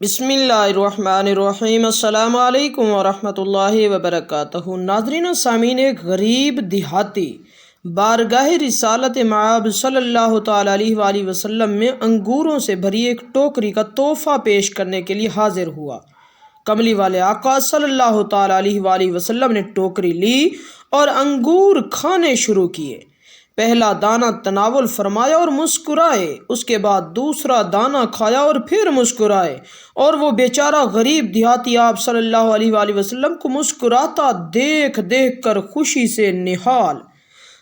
بسم اللہ الرحمن الرحیم۔ السلام علیکم ورحمۃ اللہ وبرکاتہ۔ ناظرین و سامعین، ایک غریب دیہاتی بارگاہ رسالت مآب صلی اللہ تعالیٰ علیہ وآلہ وسلم میں انگوروں سے بھری ایک ٹوکری کا تحفہ پیش کرنے کے لیے حاضر ہوا۔ کملی والے آقا صلی اللہ تعالیٰ علیہ وآلہ وسلم نے ٹوکری لی اور انگور کھانے شروع کیے۔ پہلا دانہ تناول فرمایا اور مسکرائے، اس کے بعد دوسرا دانہ کھایا اور پھر مسکرائے، اور وہ بیچارہ غریب دیہاتی آپ صلی اللہ علیہ وآلہ وسلم کو مسکراتا دیکھ دیکھ کر خوشی سے نہال۔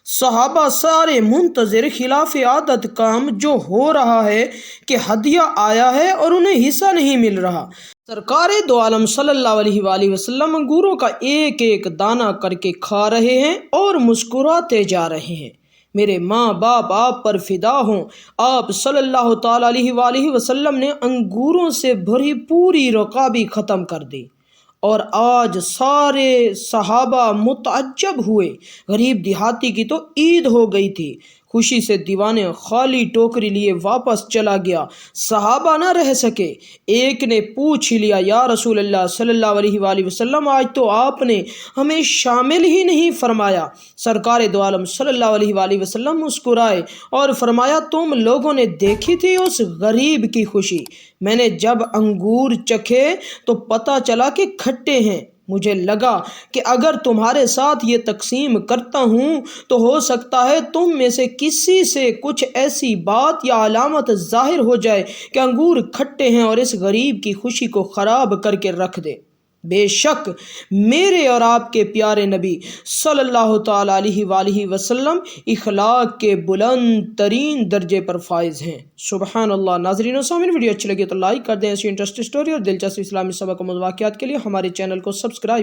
صحابہ سارے منتظر، خلاف عادت کام جو ہو رہا ہے کہ ہدیہ آیا ہے اور انہیں حصہ نہیں مل رہا۔ سرکار دو عالم صلی اللہ علیہ وآلہ وسلم انگوروں کا ایک ایک دانہ کر کے کھا رہے ہیں اور مسکراتے جا رہے ہیں۔ میرے ماں باپ آپ پر فدا ہوں، آپ صلی اللہ تعالیٰ علیہ وآلہ وسلم نے انگوروں سے بھری پوری رکابی ختم کر دی، اور آج سارے صحابہ متعجب ہوئے۔ غریب دیہاتی کی تو عید ہو گئی تھی۔ خوشی سے دیوانے خالی ٹوکری لیے واپس چلا گیا۔ صحابہ نہ رہ سکے۔ ایک نے پوچھ ہی لیا، یا رسول اللہ صلی اللہ علیہ وآلہ وسلم، آج تو آپ نے ہمیں شامل ہی نہیں فرمایا۔ سرکار دو عالم صلی اللہ علیہ وآلہ وسلم مسکرائے اور فرمایا، تم لوگوں نے دیکھی تھی اس غریب کی خوشی؟ میں نے جب انگور چکھے تو پتہ چلا کہ کھٹے ہیں۔ مجھے لگا کہ اگر تمہارے ساتھ یہ تقسیم کرتا ہوں تو ہو سکتا ہے تم میں سے کسی سے کچھ ایسی بات یا علامت ظاہر ہو جائے کہ انگور کھٹے ہیں اور اس غریب کی خوشی کو خراب کر کے رکھ دے۔ بے شک میرے اور آپ کے پیارے نبی صلی اللہ تعالیٰ علیہ وآلہ وسلم اخلاق کے بلند ترین درجے پر فائز ہیں۔ سبحان اللہ۔ ناظرین و سامعین، ویڈیو اچھی لگی تو لائک کر دیں۔ ایسی انٹرسٹنگ اسٹوری اور دلچسپ اسلامی سبق و واقعات کے لیے ہمارے چینل کو سبسکرائب